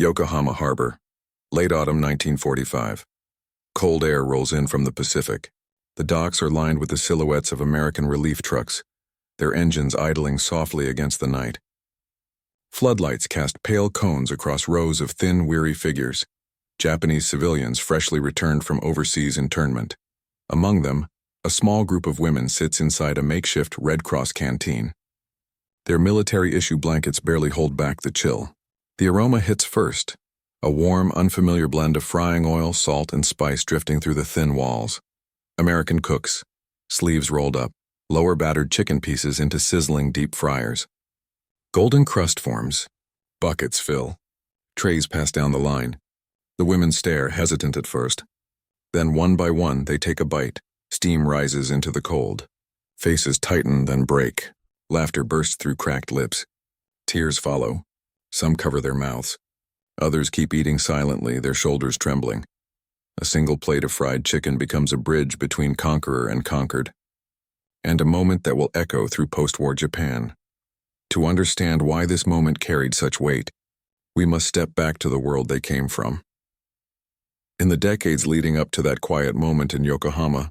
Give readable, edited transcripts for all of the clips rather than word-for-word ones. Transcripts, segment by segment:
Yokohama Harbor. Late autumn 1945. Cold air rolls in from the Pacific. The docks are lined with the silhouettes of American relief trucks, their engines idling softly against the night. Floodlights cast pale cones across rows of thin, weary figures, Japanese civilians freshly returned from overseas internment. Among them, a small group of women sits inside a makeshift Red Cross canteen. Their military-issue blankets barely hold back the chill. The aroma hits first, a warm, unfamiliar blend of frying oil, salt, and spice drifting through the thin walls. American cooks, sleeves rolled up, lower battered chicken pieces into sizzling deep fryers. Golden crust forms, buckets fill, trays pass down the line. The women stare, hesitant at first. Then one by one they take a bite, steam rises into the cold. Faces tighten, then break. Laughter bursts through cracked lips. Tears follow. Some cover their mouths. Others keep eating silently, their shoulders trembling. A single plate of fried chicken becomes a bridge between conqueror and conquered. And a moment that will echo through post-war Japan. To understand why this moment carried such weight, we must step back to the world they came from. In the decades leading up to that quiet moment in Yokohama,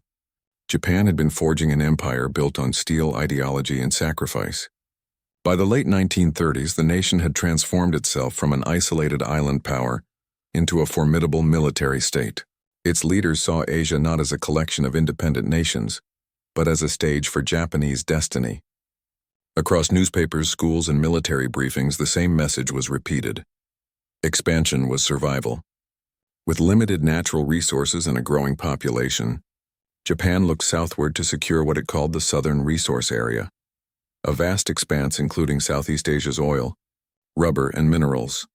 Japan had been forging an empire built on steel ideology and sacrifice. By the late 1930s, the nation had transformed itself from an isolated island power into a formidable military state. Its leaders saw Asia not as a collection of independent nations, but as a stage for Japanese destiny. Across newspapers, schools, and military briefings, the same message was repeated. Expansion was survival. With limited natural resources and a growing population, Japan looked southward to secure what it called the Southern Resource Area, a vast expanse including Southeast Asia's oil, rubber, and minerals.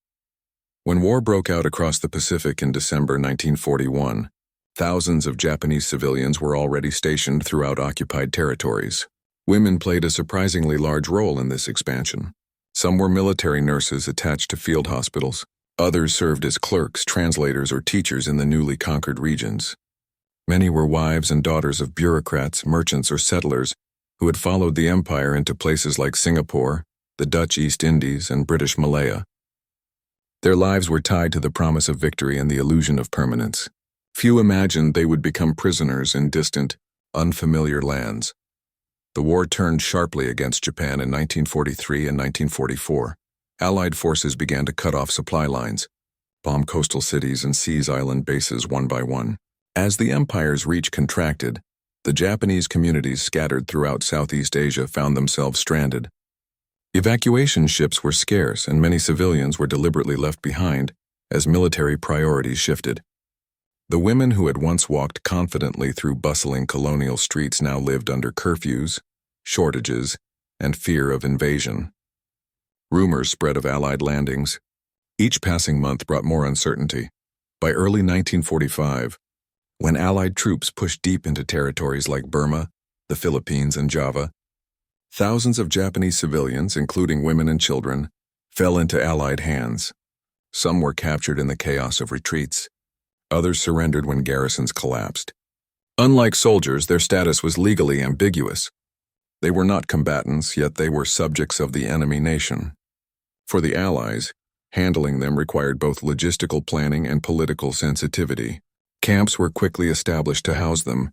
When war broke out across the Pacific in December 1941, thousands of Japanese civilians were already stationed throughout occupied territories. Women played a surprisingly large role in this expansion. Some were military nurses attached to field hospitals. Others served as clerks, translators, or teachers in the newly conquered regions. Many were wives and daughters of bureaucrats, merchants, or settlers who had followed the empire into places like Singapore, the Dutch East Indies, and British Malaya. Their lives were tied to the promise of victory and the illusion of permanence. Few imagined they would become prisoners in distant, unfamiliar lands. The war turned sharply against Japan in 1943 and 1944. Allied forces began to cut off supply lines, bomb coastal cities, and seize island bases one by one. As the empire's reach contracted, the Japanese communities scattered throughout Southeast Asia found themselves stranded. Evacuation ships were scarce, and many civilians were deliberately left behind as military priorities shifted. The women who had once walked confidently through bustling colonial streets now lived under curfews, shortages, and fear of invasion. Rumors spread of Allied landings. Each passing month brought more uncertainty. By early 1945, when Allied troops pushed deep into territories like Burma, the Philippines, and Java, thousands of Japanese civilians, including women and children, fell into Allied hands. Some were captured in the chaos of retreats. Others surrendered when garrisons collapsed. Unlike soldiers, their status was legally ambiguous. They were not combatants, yet they were subjects of the enemy nation. For the Allies, handling them required both logistical planning and political sensitivity. Camps were quickly established to house them,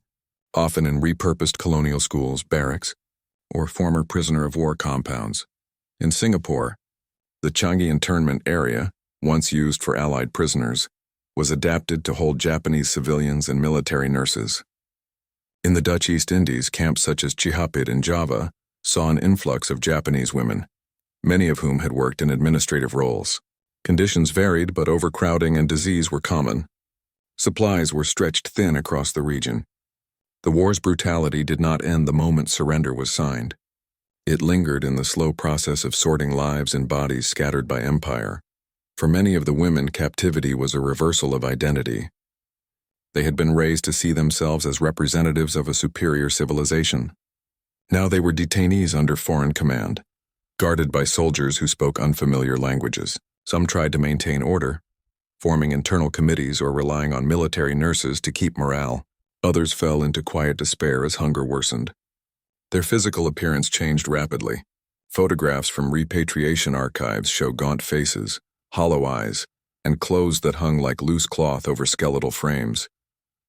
often in repurposed colonial schools, barracks, or former prisoner of war compounds. In Singapore, the Changi internment area, once used for Allied prisoners, was adapted to hold Japanese civilians and military nurses. In the Dutch East Indies, camps such as Chihapit in Java saw an influx of Japanese women, many of whom had worked in administrative roles. Conditions varied, but overcrowding and disease were common. Supplies were stretched thin across the region. The war's brutality did not end the moment surrender was signed. It lingered in the slow process of sorting lives and bodies scattered by empire. For many of the women, captivity was a reversal of identity. They had been raised to see themselves as representatives of a superior civilization. Now they were detainees under foreign command, guarded by soldiers who spoke unfamiliar languages. Some tried to maintain order, forming internal committees or relying on military nurses to keep morale. Others fell into quiet despair as hunger worsened. Their physical appearance changed rapidly. Photographs from repatriation archives show gaunt faces, hollow eyes, and clothes that hung like loose cloth over skeletal frames.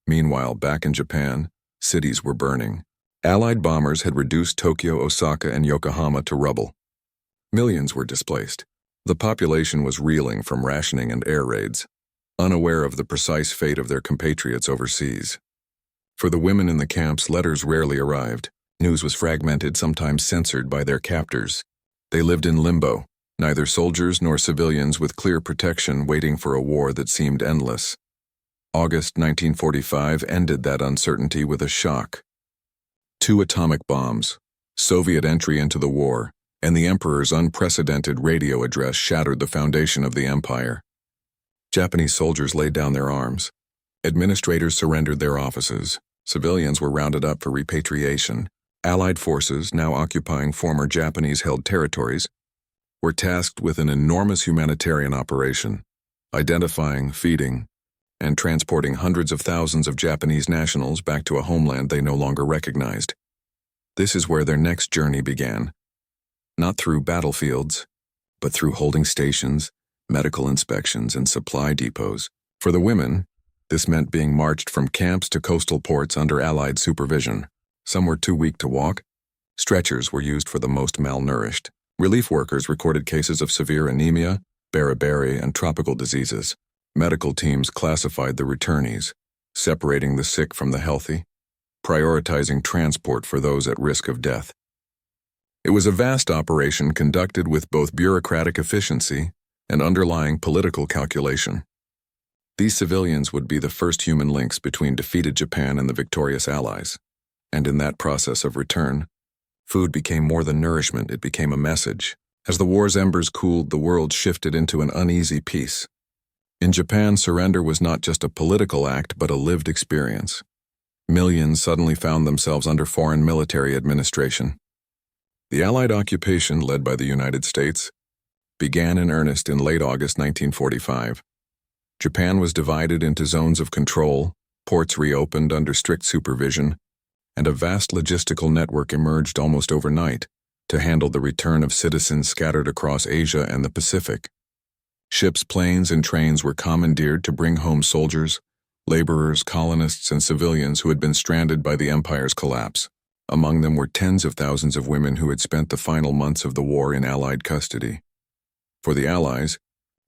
Meanwhile, back in Japan, cities were burning. Allied bombers had reduced Tokyo, Osaka, and Yokohama to rubble. Millions were displaced. The population was reeling from rationing and air raids, unaware of the precise fate of their compatriots overseas. For the women in the camps, letters rarely arrived. News was fragmented, sometimes censored by their captors. They lived in limbo, neither soldiers nor civilians with clear protection, waiting for a war that seemed endless. August 1945 ended that uncertainty with a shock. 2 atomic bombs, Soviet entry into the war, and the Emperor's unprecedented radio address shattered the foundation of the empire. Japanese soldiers laid down their arms. Administrators surrendered their offices. Civilians were rounded up for repatriation. Allied forces, now occupying former Japanese-held territories, were tasked with an enormous humanitarian operation, identifying, feeding, and transporting hundreds of thousands of Japanese nationals back to a homeland they no longer recognized. This is where their next journey began. Not through battlefields, but through holding stations, medical inspections, and supply depots. For the women, this meant being marched from camps to coastal ports under Allied supervision. Some were too weak to walk. Stretchers were used for the most malnourished. Relief workers recorded cases of severe anemia, beriberi, and tropical diseases. Medical teams classified the returnees, separating the sick from the healthy, prioritizing transport for those at risk of death. It was a vast operation conducted with both bureaucratic efficiency and underlying political calculation. These civilians would be the first human links between defeated Japan and the victorious Allies. And in that process of return, food became more than nourishment, it became a message. As the war's embers cooled, the world shifted into an uneasy peace. In Japan, surrender was not just a political act, but a lived experience. Millions suddenly found themselves under foreign military administration. The Allied occupation, led by the United States, began in earnest in late August 1945. Japan was divided into zones of control, ports reopened under strict supervision, and a vast logistical network emerged almost overnight to handle the return of citizens scattered across Asia and the Pacific. Ships, planes, and trains were commandeered to bring home soldiers, laborers, colonists, and civilians who had been stranded by the empire's collapse. Among them were tens of thousands of women who had spent the final months of the war in Allied custody. For the Allies,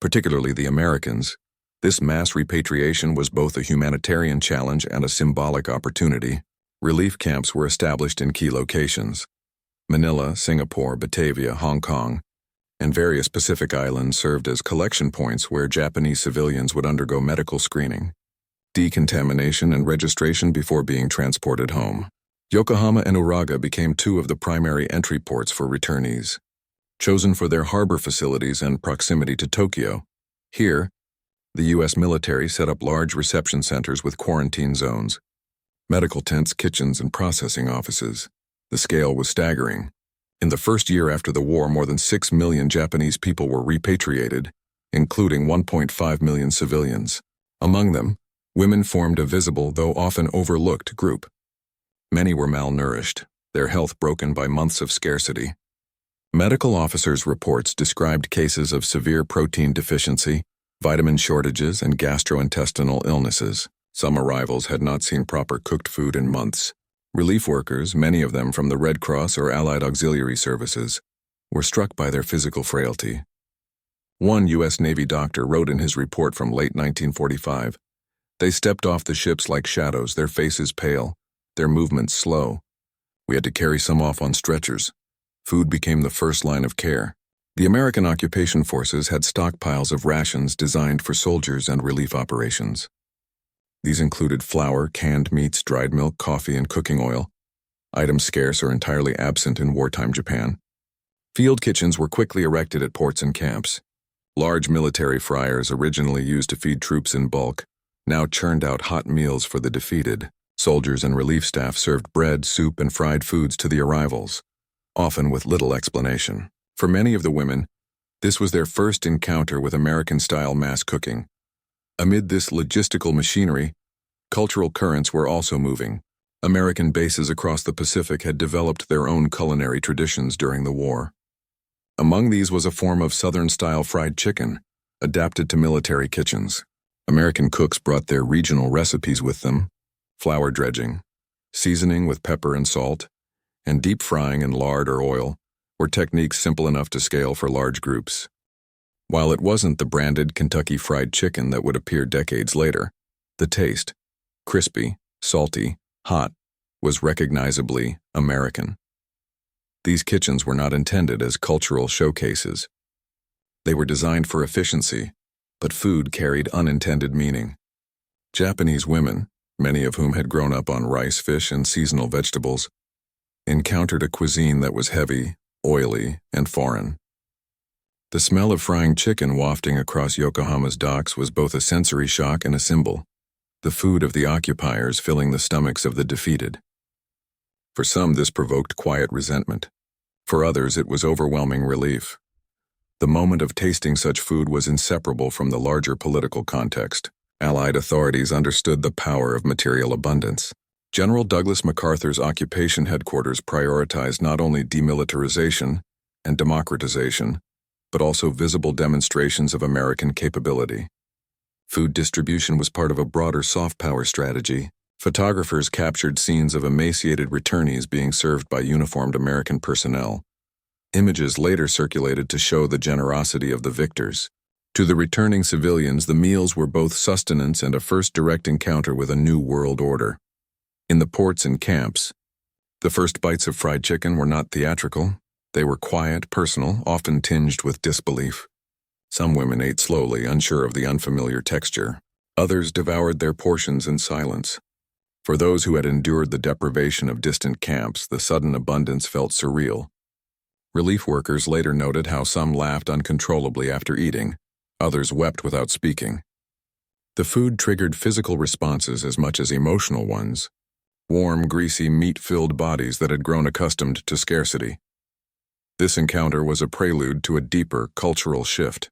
particularly the Americans, this mass repatriation was both a humanitarian challenge and a symbolic opportunity. Relief camps were established in key locations. Manila, Singapore, Batavia, Hong Kong, and various Pacific islands served as collection points where Japanese civilians would undergo medical screening, decontamination, and registration before being transported home. Yokohama and Uraga became 2 of the primary entry ports for returnees, chosen for their harbor facilities and proximity to Tokyo. Here, the U.S. military set up large reception centers with quarantine zones, medical tents, kitchens, and processing offices. The scale was staggering. In the first year after the war, more than 6 million Japanese people were repatriated, including 1.5 million civilians. Among them, women formed a visible, though often overlooked, group. Many were malnourished, their health broken by months of scarcity. Medical officers' reports described cases of severe protein deficiency, vitamin shortages, and gastrointestinal illnesses. Some arrivals had not seen proper cooked food in months. Relief workers, many of them from the Red Cross or Allied auxiliary services, were struck by their physical frailty. One U.S. Navy doctor wrote in his report from late 1945, "They stepped off the ships like shadows, their faces pale, their movements slow. We had to carry some off on stretchers. Food became the first line of care." The American occupation forces had stockpiles of rations designed for soldiers and relief operations. These included flour, canned meats, dried milk, coffee, and cooking oil, items scarce or entirely absent in wartime Japan. Field kitchens were quickly erected at ports and camps. Large military fryers, originally used to feed troops in bulk, now churned out hot meals for the defeated. Soldiers and relief staff served bread, soup, and fried foods to the arrivals, often with little explanation. For many of the women, this was their first encounter with American-style mass cooking. Amid this logistical machinery, cultural currents were also moving. American bases across the Pacific had developed their own culinary traditions during the war. Among these was a form of Southern-style fried chicken, adapted to military kitchens. American cooks brought their regional recipes with them: flour dredging, seasoning with pepper and salt, and deep frying in lard or oil were techniques simple enough to scale for large groups. While it wasn't the branded Kentucky Fried Chicken that would appear decades later, the taste, crispy, salty, hot, was recognizably American. These kitchens were not intended as cultural showcases. They were designed for efficiency, but food carried unintended meaning. Japanese women, many of whom had grown up on rice, fish, and seasonal vegetables, encountered a cuisine that was heavy, oily, and foreign. The smell of frying chicken wafting across Yokohama's docks was both a sensory shock and a symbol, the food of the occupiers filling the stomachs of the defeated. For some, this provoked quiet resentment. For others, it was overwhelming relief. The moment of tasting such food was inseparable from the larger political context. Allied authorities understood the power of material abundance. General Douglas MacArthur's occupation headquarters prioritized not only demilitarization and democratization, but also visible demonstrations of American capability. Food distribution was part of a broader soft power strategy. Photographers captured scenes of emaciated returnees being served by uniformed American personnel. Images later circulated to show the generosity of the victors. To the returning civilians, the meals were both sustenance and a first direct encounter with a new world order. In the ports and camps, the first bites of fried chicken were not theatrical. They were quiet, personal, often tinged with disbelief. Some women ate slowly, unsure of the unfamiliar texture. Others devoured their portions in silence. For those who had endured the deprivation of distant camps, the sudden abundance felt surreal. Relief workers later noted how some laughed uncontrollably after eating, others wept without speaking. The food triggered physical responses as much as emotional ones. Warm, greasy, meat-filled bodies that had grown accustomed to scarcity. This encounter was a prelude to a deeper cultural shift.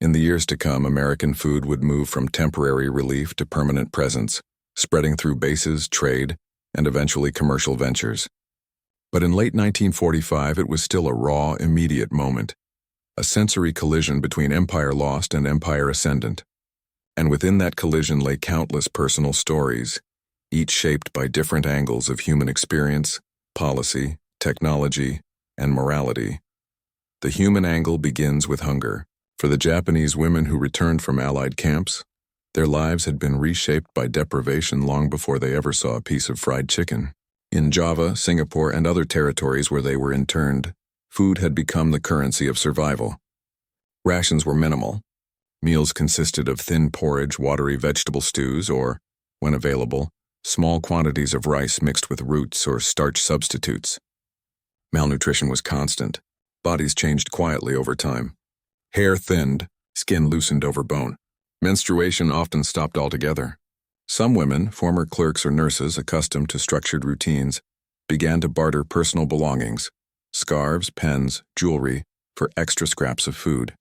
In the years to come, American food would move from temporary relief to permanent presence, spreading through bases, trade, and eventually commercial ventures. But in late 1945, it was still a raw, immediate moment, a sensory collision between empire lost and empire ascendant. And within that collision lay countless personal stories, each shaped by different angles of human experience, policy, technology, and morality. The human angle begins with hunger. For the Japanese women who returned from Allied camps, their lives had been reshaped by deprivation long before they ever saw a piece of fried chicken. In Java, Singapore, and other territories where they were interned, food had become the currency of survival. Rations were minimal. Meals consisted of thin porridge, watery vegetable stews, or, when available, small quantities of rice mixed with roots or starch substitutes. Malnutrition was constant. Bodies changed quietly over time. Hair thinned, skin loosened over bone. Menstruation often stopped altogether. Some women, former clerks or nurses accustomed to structured routines, began to barter personal belongings, scarves, pens, jewelry, for extra scraps of food.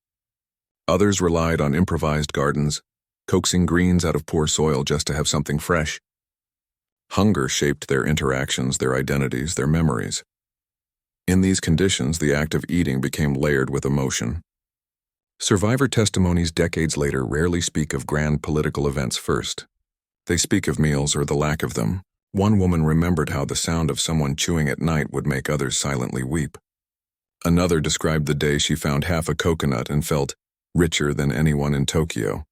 Others relied on improvised gardens, coaxing greens out of poor soil just to have something fresh. Hunger shaped their interactions, their identities, their memories. In these conditions, the act of eating became layered with emotion. Survivor testimonies decades later rarely speak of grand political events first. They speak of meals or the lack of them. One woman remembered how the sound of someone chewing at night would make others silently weep. Another described the day she found half a coconut and felt richer than anyone in Tokyo.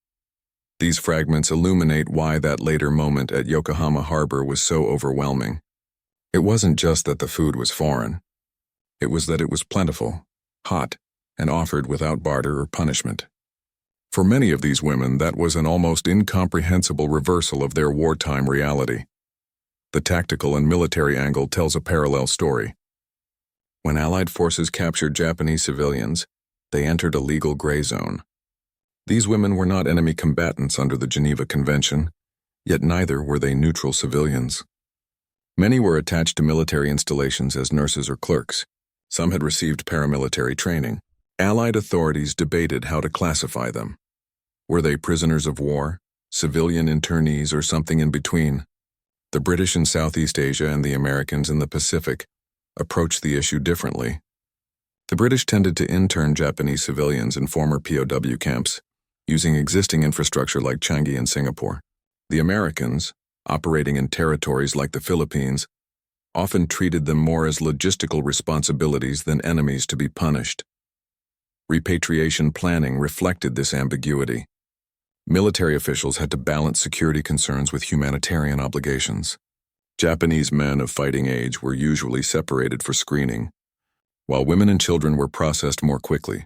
These fragments illuminate why that later moment at Yokohama Harbor was so overwhelming. It wasn't just that the food was foreign. It was that it was plentiful, hot, and offered without barter or punishment. For many of these women, that was an almost incomprehensible reversal of their wartime reality. The tactical and military angle tells a parallel story. When Allied forces captured Japanese civilians, they entered a legal gray zone. These women were not enemy combatants under the Geneva Convention, yet neither were they neutral civilians. Many were attached to military installations as nurses or clerks. Some had received paramilitary training. Allied authorities debated how to classify them. Were they prisoners of war, civilian internees, or something in between? The British in Southeast Asia and the Americans in the Pacific approached the issue differently. The British tended to intern Japanese civilians in former POW camps, using existing infrastructure like Changi and Singapore. The Americans, operating in territories like the Philippines, often treated them more as logistical responsibilities than enemies to be punished. Repatriation planning reflected this ambiguity. Military officials had to balance security concerns with humanitarian obligations. Japanese men of fighting age were usually separated for screening, while women and children were processed more quickly.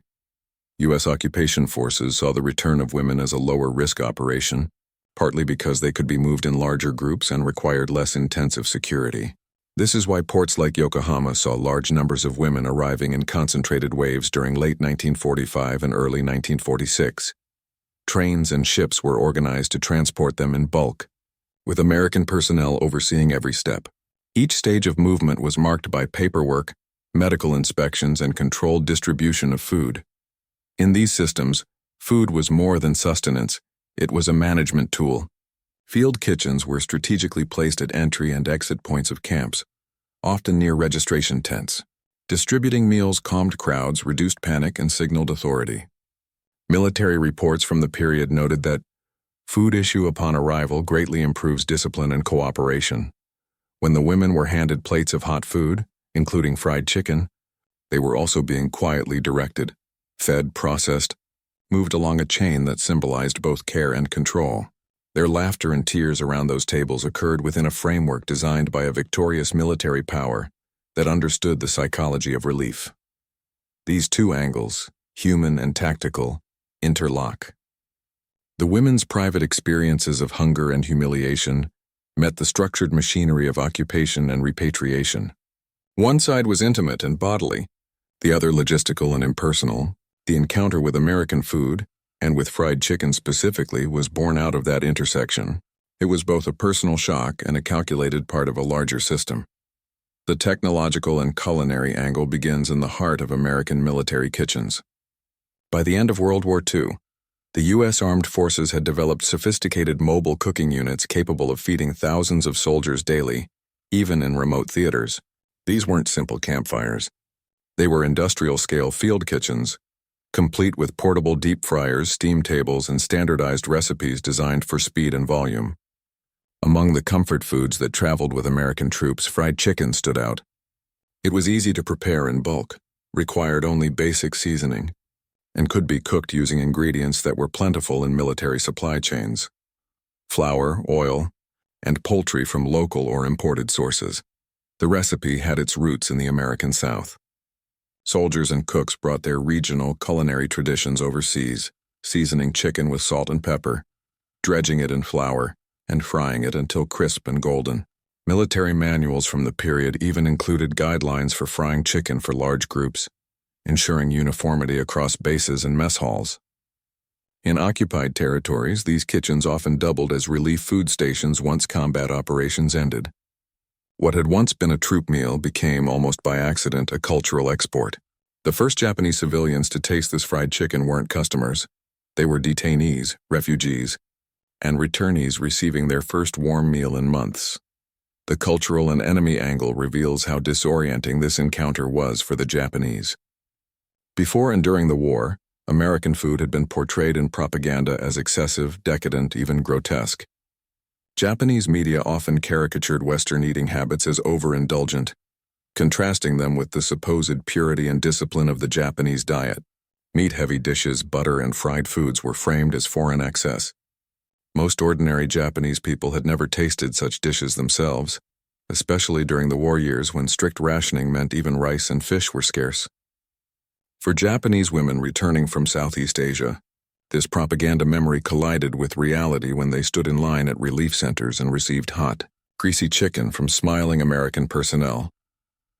U.S. occupation forces saw the return of women as a lower-risk operation, partly because they could be moved in larger groups and required less intensive security. This is why ports like Yokohama saw large numbers of women arriving in concentrated waves during late 1945 and early 1946. Trains and ships were organized to transport them in bulk, with American personnel overseeing every step. Each stage of movement was marked by paperwork, medical inspections, and controlled distribution of food. In these systems, food was more than sustenance, it was a management tool. Field kitchens were strategically placed at entry and exit points of camps, often near registration tents. Distributing meals calmed crowds, reduced panic, and signaled authority. Military reports from the period noted that food issue upon arrival greatly improves discipline and cooperation. When the women were handed plates of hot food, including fried chicken, they were also being quietly directed, fed, processed, moved along a chain that symbolized both care and control. Their laughter and tears around those tables occurred within a framework designed by a victorious military power that understood the psychology of relief. These two angles, human and tactical, interlock. The women's private experiences of hunger and humiliation met the structured machinery of occupation and repatriation. One side was intimate and bodily, the other logistical and impersonal. The encounter with American food, and with fried chicken specifically, was born out of that intersection. It was both a personal shock and a calculated part of a larger system. The technological and culinary angle begins in the heart of American military kitchens. By the end of World War II, the U.S. Armed Forces had developed sophisticated mobile cooking units capable of feeding thousands of soldiers daily, even in remote theaters. These weren't simple campfires. They were industrial-scale field kitchens, complete with portable deep fryers, steam tables, and standardized recipes designed for speed and volume. Among the comfort foods that traveled with American troops, fried chicken stood out. It was easy to prepare in bulk, required only basic seasoning, and could be cooked using ingredients that were plentiful in military supply chains: flour, oil, and poultry from local or imported sources. The recipe had its roots in the American South. Soldiers and cooks brought their regional culinary traditions overseas, seasoning chicken with salt and pepper, dredging it in flour, and frying it until crisp and golden. Military manuals from the period even included guidelines for frying chicken for large groups, ensuring uniformity across bases and mess halls. In occupied territories, these kitchens often doubled as relief food stations once combat operations ended. What had once been a troop meal became, almost by accident, a cultural export. The first Japanese civilians to taste this fried chicken weren't customers. They were detainees, refugees, and returnees receiving their first warm meal in months. The cultural and enemy angle reveals how disorienting this encounter was for the Japanese. Before and during the war, American food had been portrayed in propaganda as excessive, decadent, even grotesque. Japanese media often caricatured Western eating habits as overindulgent, contrasting them with the supposed purity and discipline of the Japanese diet. Meat-heavy dishes, butter, and fried foods were framed as foreign excess. Most ordinary Japanese people had never tasted such dishes themselves, especially during the war years when strict rationing meant even rice and fish were scarce. For Japanese women returning from Southeast Asia, this propaganda memory collided with reality when they stood in line at relief centers and received hot, greasy chicken from smiling American personnel.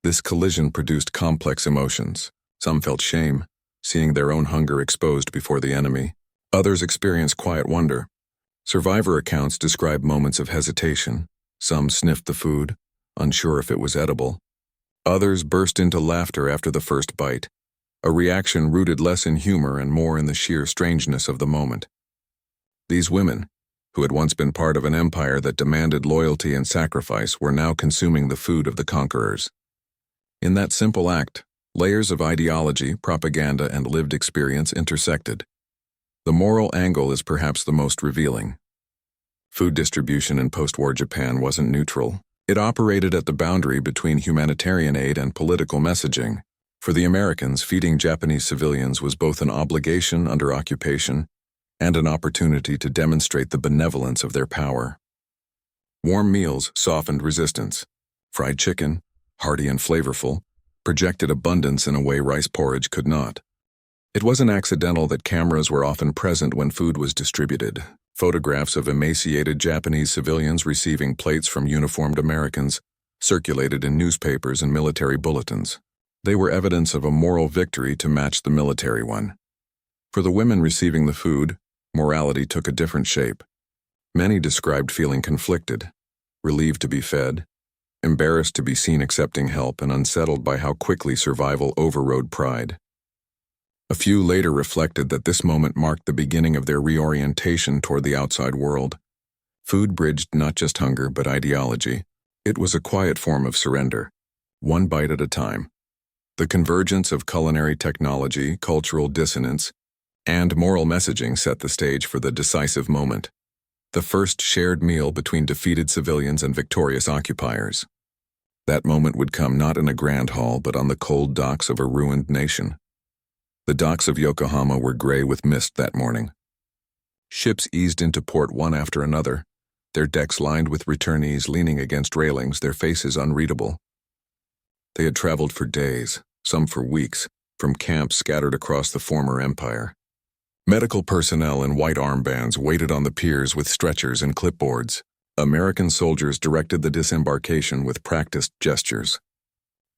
This collision produced complex emotions. Some felt shame, seeing their own hunger exposed before the enemy. Others experienced quiet wonder. Survivor accounts describe moments of hesitation. Some sniffed the food, unsure if it was edible. Others burst into laughter after the first bite, a reaction rooted less in humor and more in the sheer strangeness of the moment. These women, who had once been part of an empire that demanded loyalty and sacrifice, were now consuming the food of the conquerors. In that simple act, Layers of ideology, propaganda, and lived experience intersected. The moral angle is perhaps the most revealing. Food distribution in post-war Japan wasn't neutral. It operated at the boundary between humanitarian aid and political messaging. For the Americans, feeding Japanese civilians was both an obligation under occupation and an opportunity to demonstrate the benevolence of their power. Warm meals softened resistance. Fried chicken, hearty and flavorful, projected abundance in a way rice porridge could not. It wasn't accidental that cameras were often present when food was distributed. Photographs of emaciated Japanese civilians receiving plates from uniformed Americans circulated in newspapers and military bulletins. They were evidence of a moral victory to match the military one. For the women receiving the food, morality took a different shape. Many described feeling conflicted, relieved to be fed, embarrassed to be seen accepting help, and unsettled by how quickly survival overrode pride. A few later reflected that this moment marked the beginning of their reorientation toward the outside world. Food bridged not just hunger but ideology. It was a quiet form of surrender, one bite at a time. The convergence of culinary technology, cultural dissonance, and moral messaging set the stage for the decisive moment. The first shared meal between defeated civilians and victorious occupiers. That moment would come not in a grand hall but on the cold docks of a ruined nation. The docks of Yokohama were gray with mist that morning. Ships eased into port one after another, their decks lined with returnees leaning against railings, their faces unreadable. They had traveled for days, some for weeks, from camps scattered across the former empire. Medical personnel in white armbands waited on the piers with stretchers and clipboards. American soldiers directed the disembarkation with practiced gestures.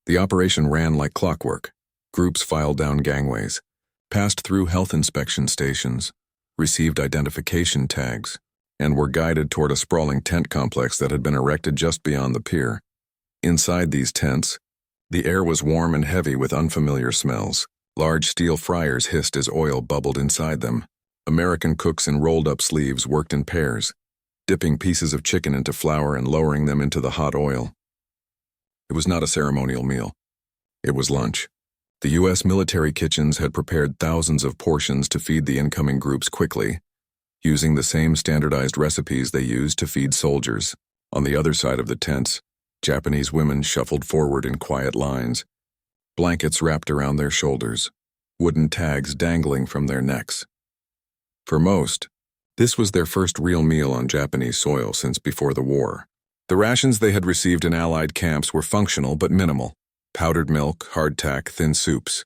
The operation ran like clockwork. Groups filed down gangways, passed through health inspection stations, received identification tags, and were guided toward a sprawling tent complex that had been erected just beyond the pier. Inside these tents, the air was warm and heavy with unfamiliar smells. Large steel fryers hissed as oil bubbled inside them. American cooks in rolled-up sleeves worked in pairs, dipping pieces of chicken into flour and lowering them into the hot oil. It was not a ceremonial meal. It was lunch. The U.S. military kitchens had prepared thousands of portions to feed the incoming groups quickly, using the same standardized recipes they used to feed soldiers. On the other side of the tents, Japanese women shuffled forward in quiet lines, blankets wrapped around their shoulders, wooden tags dangling from their necks. For most, this was their first real meal on Japanese soil since before the war. The rations they had received in Allied camps were functional but minimal: powdered milk, hardtack, thin soups.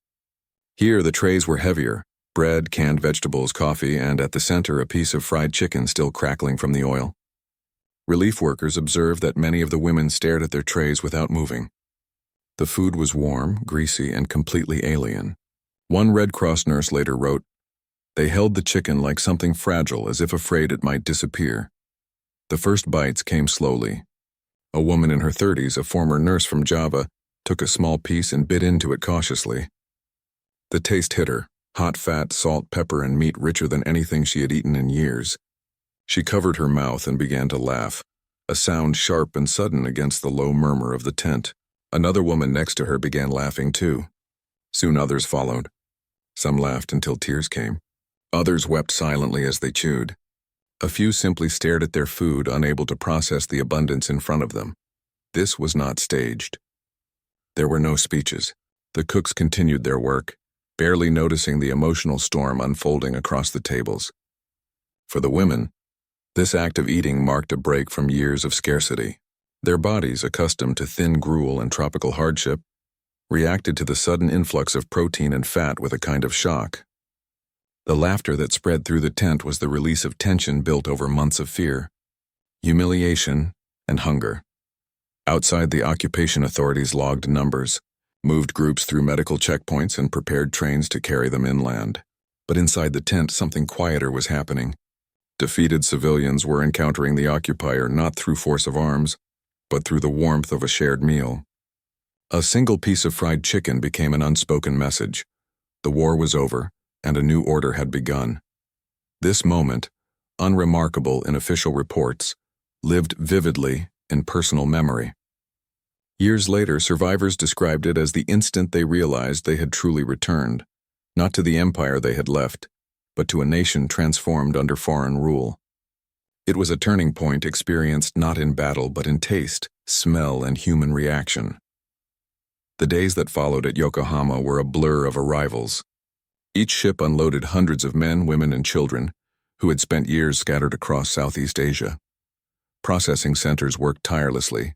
Here the trays were heavier: bread, canned vegetables, coffee, and at the center a piece of fried chicken still crackling from the oil. Relief workers observed that many of the women stared at their trays without moving. The food was warm, greasy, and completely alien. One Red Cross nurse later wrote, "They held the chicken like something fragile, as if afraid it might disappear." The first bites came slowly. A woman in her 30s, a former nurse from Java, took a small piece and bit into it cautiously. The taste hit her: hot fat, salt, pepper, and meat richer than anything she had eaten in years. She covered her mouth and began to laugh, a sound sharp and sudden against the low murmur of the tent. Another woman next to her began laughing too. Soon others followed. Some laughed until tears came. Others wept silently as they chewed. A few simply stared at their food, unable to process the abundance in front of them. This was not staged. There were no speeches. The cooks continued their work, barely noticing the emotional storm unfolding across the tables. For the women, this act of eating marked a break from years of scarcity. Their bodies, accustomed to thin gruel and tropical hardship, reacted to the sudden influx of protein and fat with a kind of shock. The laughter that spread through the tent was the release of tension built over months of fear, humiliation, and hunger. Outside, the occupation authorities logged numbers, moved groups through medical checkpoints, and prepared trains to carry them inland. But inside the tent, something quieter was happening. Defeated civilians were encountering the occupier not through force of arms, but through the warmth of a shared meal. A single piece of fried chicken became an unspoken message. The war was over, and a new order had begun. This moment, unremarkable in official reports, lived vividly in personal memory. Years later, survivors described it as the instant they realized they had truly returned, not to the empire they had left, but to a nation transformed under foreign rule. It was a turning point experienced not in battle but in taste, smell, and human reaction. The days that followed at Yokohama were a blur of arrivals. Each ship unloaded hundreds of men, women, and children who had spent years scattered across Southeast Asia. Processing centers worked tirelessly.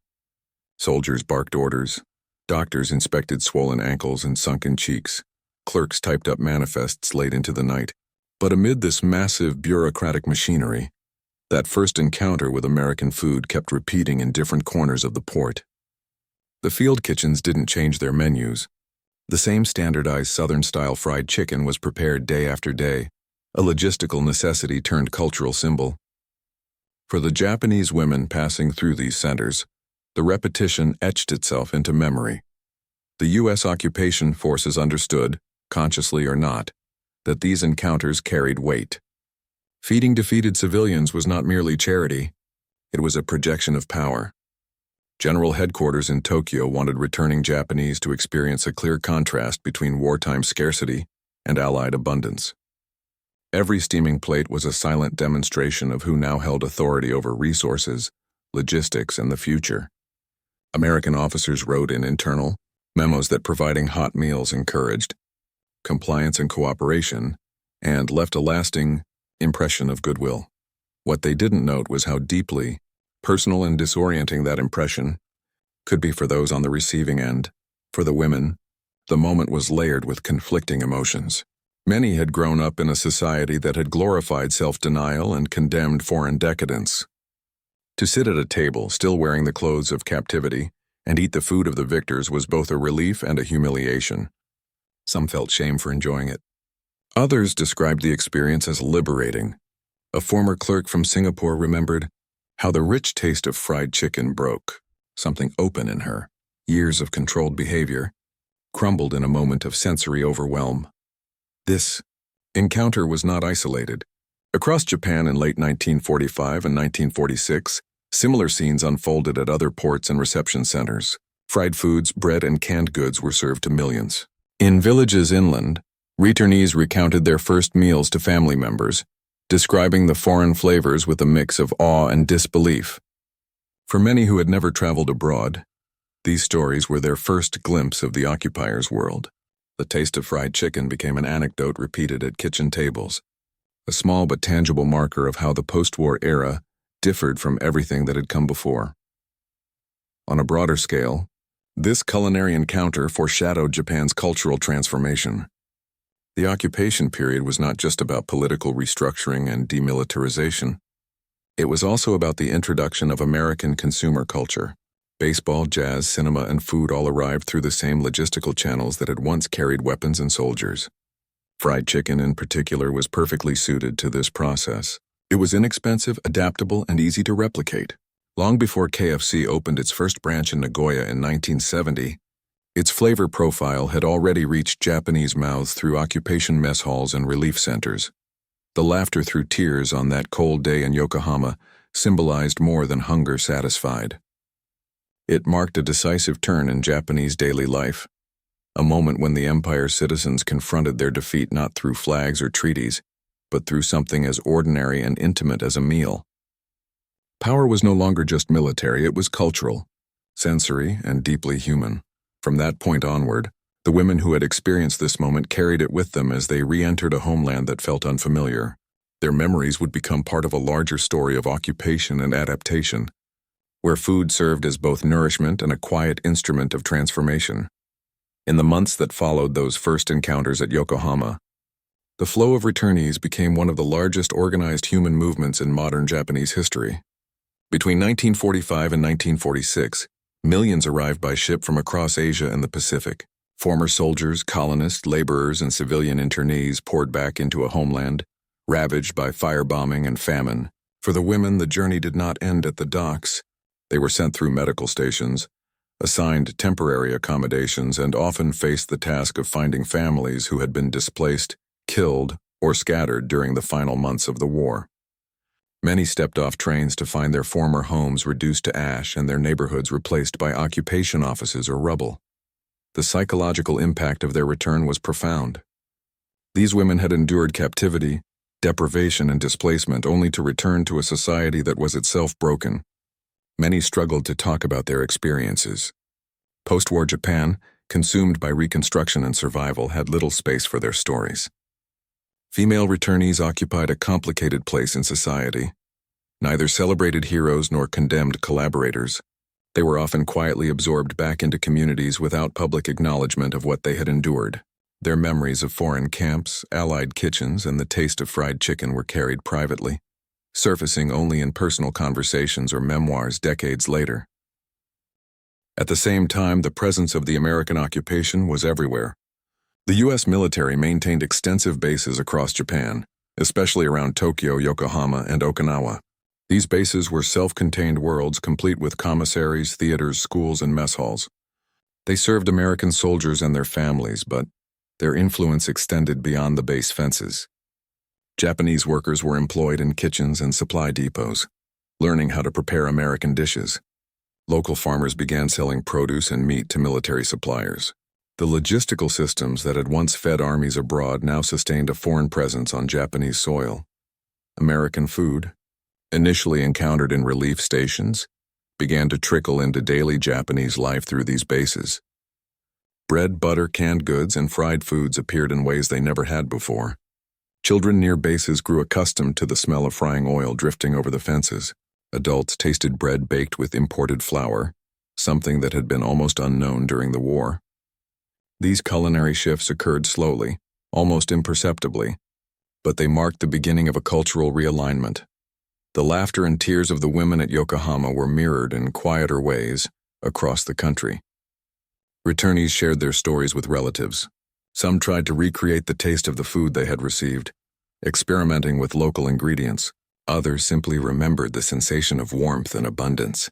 Soldiers barked orders. Doctors inspected swollen ankles and sunken cheeks. Clerks typed up manifests late into the night. But amid this massive bureaucratic machinery, that first encounter with American food kept repeating in different corners of the port. The field kitchens didn't change their menus. The same standardized Southern-style fried chicken was prepared day after day, a logistical necessity turned cultural symbol. For the Japanese women passing through these centers, the repetition etched itself into memory. The U.S. occupation forces understood, consciously or not, that these encounters carried weight. Feeding defeated civilians was not merely charity, it was a projection of power. General headquarters in Tokyo wanted returning Japanese to experience a clear contrast between wartime scarcity and Allied abundance. Every steaming plate was a silent demonstration of who now held authority over resources, logistics, and the future. American officers wrote in internal memos that providing hot meals encouraged compliance and cooperation, and left a lasting impression of goodwill. What they didn't note was how deeply personal and disorienting that impression could be for those on the receiving end. For the women, the moment was layered with conflicting emotions. Many had grown up in a society that had glorified self-denial and condemned foreign decadence. To sit at a table, still wearing the clothes of captivity, and eat the food of the victors was both a relief and a humiliation. Some felt shame for enjoying it. Others described the experience as liberating. A former clerk from Singapore remembered how the rich taste of fried chicken broke something open in her. Years of controlled behavior crumbled in a moment of sensory overwhelm. This encounter was not isolated. Across Japan in late 1945 and 1946, similar scenes unfolded at other ports and reception centers. Fried foods, bread, and canned goods were served to millions. In villages inland, returnees recounted their first meals to family members, describing the foreign flavors with a mix of awe and disbelief. For many who had never traveled abroad, these stories were their first glimpse of the occupier's world. The taste of fried chicken became an anecdote repeated at kitchen tables, a small but tangible marker of how the post-war era differed from everything that had come before. On a broader scale, this culinary encounter foreshadowed Japan's cultural transformation. The occupation period was not just about political restructuring and demilitarization. It was also about the introduction of American consumer culture. Baseball, jazz, cinema, and food all arrived through the same logistical channels that had once carried weapons and soldiers. Fried chicken, in particular, was perfectly suited to this process. It was inexpensive, adaptable, and easy to replicate. Long before KFC opened its first branch in Nagoya in 1970, its flavor profile had already reached Japanese mouths through occupation mess halls and relief centers. The laughter through tears on that cold day in Yokohama symbolized more than hunger satisfied. It marked a decisive turn in Japanese daily life, a moment when the empire's citizens confronted their defeat not through flags or treaties, but through something as ordinary and intimate as a meal. Power was no longer just military, it was cultural, sensory, and deeply human. From that point onward, the women who had experienced this moment carried it with them as they re-entered a homeland that felt unfamiliar. Their memories would become part of a larger story of occupation and adaptation, where food served as both nourishment and a quiet instrument of transformation. In the months that followed those first encounters at Yokohama, the flow of returnees became one of the largest organized human movements in modern Japanese history. Between 1945 and 1946, millions arrived by ship from across Asia and the Pacific. Former soldiers, colonists, laborers, and civilian internees poured back into a homeland, ravaged by firebombing and famine. For the women, the journey did not end at the docks. They were sent through medical stations, assigned temporary accommodations, and often faced the task of finding families who had been displaced, killed, or scattered during the final months of the war. Many stepped off trains to find their former homes reduced to ash and their neighborhoods replaced by occupation offices or rubble. The psychological impact of their return was profound. These women had endured captivity, deprivation, and displacement only to return to a society that was itself broken. Many struggled to talk about their experiences. Post-war Japan, consumed by reconstruction and survival, had little space for their stories. Female returnees occupied a complicated place in society. Neither celebrated heroes nor condemned collaborators. They were often quietly absorbed back into communities without public acknowledgement of what they had endured. Their memories of foreign camps, allied kitchens, and the taste of fried chicken were carried privately, surfacing only in personal conversations or memoirs decades later. At the same time, the presence of the American occupation was everywhere. The U.S. military maintained extensive bases across Japan, especially around Tokyo, Yokohama, and Okinawa. These bases were self-contained worlds complete with commissaries, theaters, schools, and mess halls. They served American soldiers and their families, but their influence extended beyond the base fences. Japanese workers were employed in kitchens and supply depots, learning how to prepare American dishes. Local farmers began selling produce and meat to military suppliers. The logistical systems that had once fed armies abroad now sustained a foreign presence on Japanese soil. American food, initially encountered in relief stations, began to trickle into daily Japanese life through these bases. Bread, butter, canned goods, and fried foods appeared in ways they never had before. Children near bases grew accustomed to the smell of frying oil drifting over the fences. Adults tasted bread baked with imported flour, something that had been almost unknown during the war. These culinary shifts occurred slowly, almost imperceptibly, but they marked the beginning of a cultural realignment. The laughter and tears of the women at Yokohama were mirrored in quieter ways across the country. Returnees shared their stories with relatives. Some tried to recreate the taste of the food they had received, experimenting with local ingredients. Others simply remembered the sensation of warmth and abundance,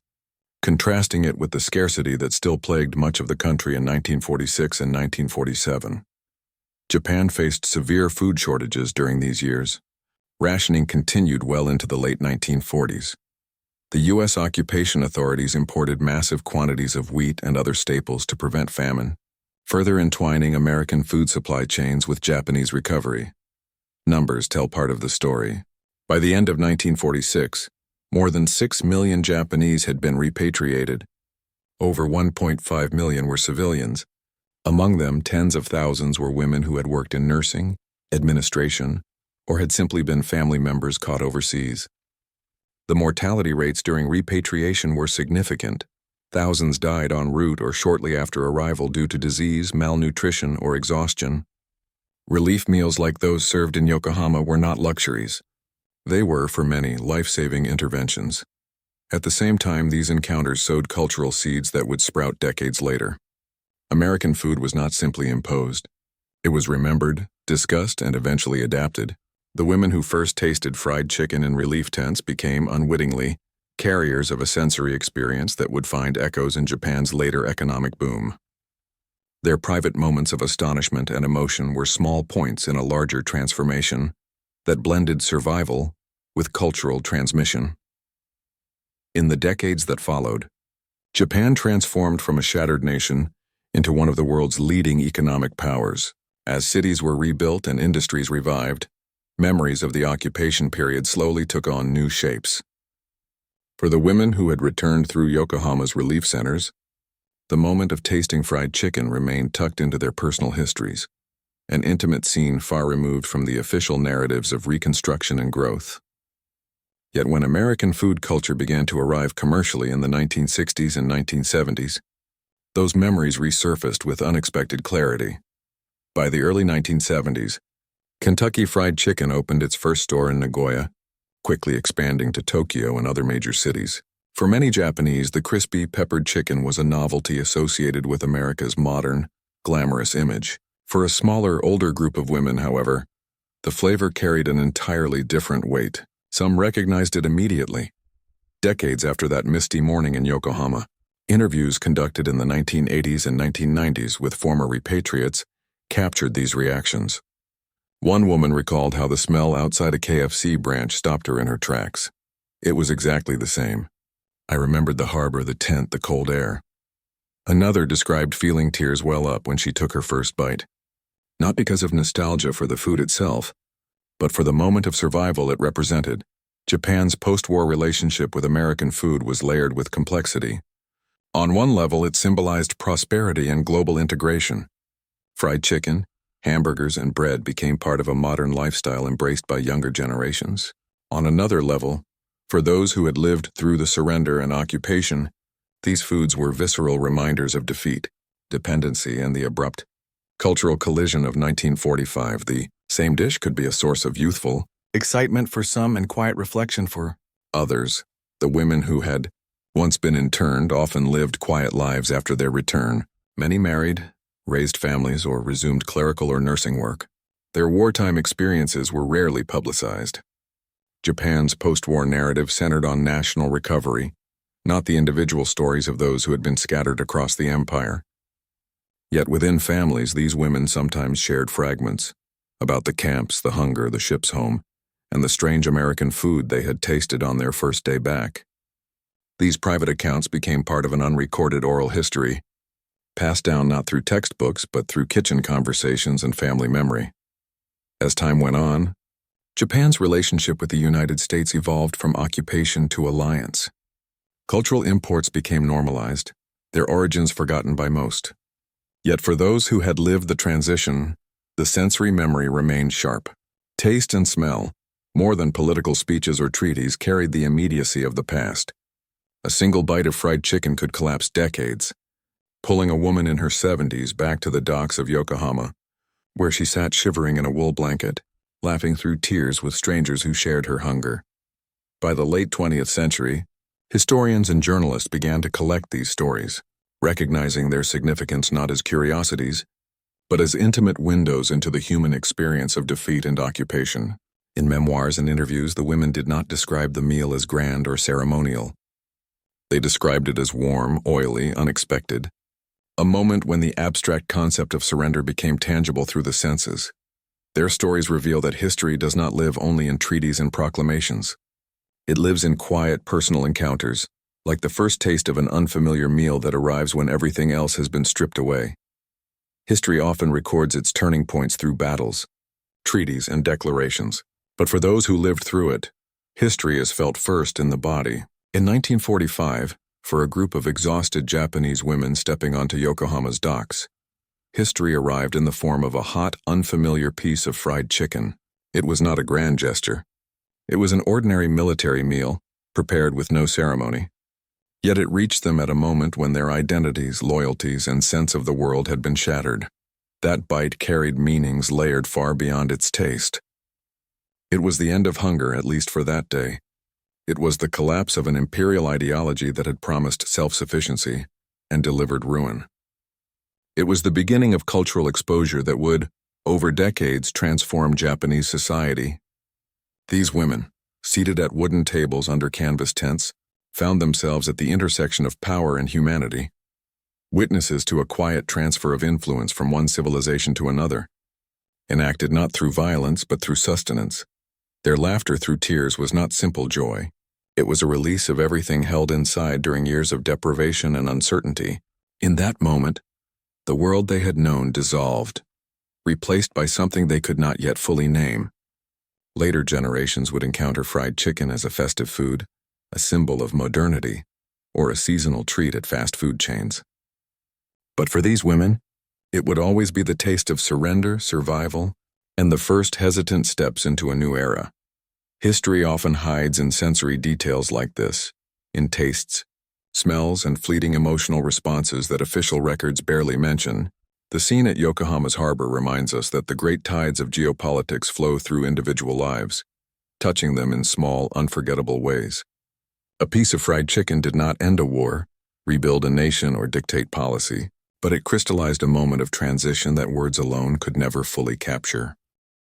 contrasting it with the scarcity that still plagued much of the country in 1946 and 1947. Japan faced severe food shortages during these years. Rationing continued well into the late 1940s. The U.S. occupation authorities imported massive quantities of wheat and other staples to prevent famine, further entwining American food supply chains with Japanese recovery. Numbers tell part of the story. By the end of 1946, more than 6 million Japanese had been repatriated. Over 1.5 million were civilians. Among them, tens of thousands were women who had worked in nursing, administration, or had simply been family members caught overseas. The mortality rates during repatriation were significant. Thousands died en route or shortly after arrival due to disease, malnutrition, or exhaustion. Relief meals like those served in Yokohama were not luxuries. They were, for many, life-saving interventions. At the same time, these encounters sowed cultural seeds that would sprout decades later. American food was not simply imposed. It was remembered, discussed, and eventually adapted. The women who first tasted fried chicken in relief tents became, unwittingly, carriers of a sensory experience that would find echoes in Japan's later economic boom. Their private moments of astonishment and emotion were small points in a larger transformation that blended survival with cultural transmission. In the decades that followed, Japan transformed from a shattered nation into one of the world's leading economic powers. As cities were rebuilt and industries revived, memories of the occupation period slowly took on new shapes. For the women who had returned through Yokohama's relief centers, the moment of tasting fried chicken remained tucked into their personal histories, an intimate scene far removed from the official narratives of reconstruction and growth. Yet when American food culture began to arrive commercially in the 1960s and 1970s, those memories resurfaced with unexpected clarity. By the early 1970s, Kentucky Fried Chicken opened its first store in Nagoya, quickly expanding to Tokyo and other major cities. For many Japanese, the crispy, peppered chicken was a novelty associated with America's modern, glamorous image. For a smaller, older group of women, however, the flavor carried an entirely different weight. Some recognized it immediately. Decades after that misty morning in Yokohama, interviews conducted in the 1980s and 1990s with former repatriates captured these reactions. One woman recalled how the smell outside a KFC branch stopped her in her tracks. It was exactly the same. I remembered the harbor, the tent, the cold air. Another described feeling tears well up when she took her first bite. Not because of nostalgia for the food itself, but for the moment of survival it represented. Japan's post-war relationship with American food was layered with complexity. On one level, it symbolized prosperity and global integration. Fried chicken, hamburgers, and bread became part of a modern lifestyle embraced by younger generations. On another level, for those who had lived through the surrender and occupation, these foods were visceral reminders of defeat, dependency, and the abrupt cultural collision of 1945. The same dish could be a source of youthful excitement for some and quiet reflection for others. The women who had once been interned often lived quiet lives after their return. Many married, raised families, or resumed clerical or nursing work. Their wartime experiences were rarely publicized. Japan's post-war narrative centered on national recovery, not the individual stories of those who had been scattered across the empire. Yet within families, these women sometimes shared fragments about the camps, the hunger, the ship's home, and the strange American food they had tasted on their first day back. These private accounts became part of an unrecorded oral history, passed down not through textbooks but through kitchen conversations and family memory. As time went on, Japan's relationship with the United States evolved from occupation to alliance. Cultural imports became normalized, their origins forgotten by most. Yet for those who had lived the transition, the sensory memory remained sharp. Taste and smell, more than political speeches or treaties, carried the immediacy of the past. A single bite of fried chicken could collapse decades, pulling a woman in her 70s back to the docks of Yokohama, where she sat shivering in a wool blanket, laughing through tears with strangers who shared her hunger. By the late 20th century, historians and journalists began to collect these stories, recognizing their significance not as curiosities, but as intimate windows into the human experience of defeat and occupation. In memoirs and interviews, the women did not describe the meal as grand or ceremonial. They described it as warm, oily, unexpected, a moment when the abstract concept of surrender became tangible through the senses. Their stories reveal that history does not live only in treaties and proclamations. It lives in quiet, personal encounters, like the first taste of an unfamiliar meal that arrives when everything else has been stripped away. History often records its turning points through battles, treaties, and declarations. But for those who lived through it, history is felt first in the body. In 1945, for a group of exhausted Japanese women stepping onto Yokohama's docks, history arrived in the form of a hot, unfamiliar piece of fried chicken. It was not a grand gesture. It was an ordinary military meal, prepared with no ceremony. Yet it reached them at a moment when their identities, loyalties, and sense of the world had been shattered. That bite carried meanings layered far beyond its taste. It was the end of hunger, at least for that day. It was the collapse of an imperial ideology that had promised self-sufficiency and delivered ruin. It was the beginning of cultural exposure that would, over decades, transform Japanese society. These women, seated at wooden tables under canvas tents, found themselves at the intersection of power and humanity, witnesses to a quiet transfer of influence from one civilization to another, enacted not through violence but through sustenance. Their laughter through tears was not simple joy. It was a release of everything held inside during years of deprivation and uncertainty. In that moment, the world they had known dissolved, replaced by something they could not yet fully name. Later generations would encounter fried chicken as a festive food, a symbol of modernity, or a seasonal treat at fast food chains. But for these women, it would always be the taste of surrender, survival, and the first hesitant steps into a new era. History often hides in sensory details like this, in tastes, smells, and fleeting emotional responses that official records barely mention. The scene at Yokohama's harbor reminds us that the great tides of geopolitics flow through individual lives, touching them in small, unforgettable ways. A piece of fried chicken did not end a war, rebuild a nation, or dictate policy, but it crystallized a moment of transition that words alone could never fully capture.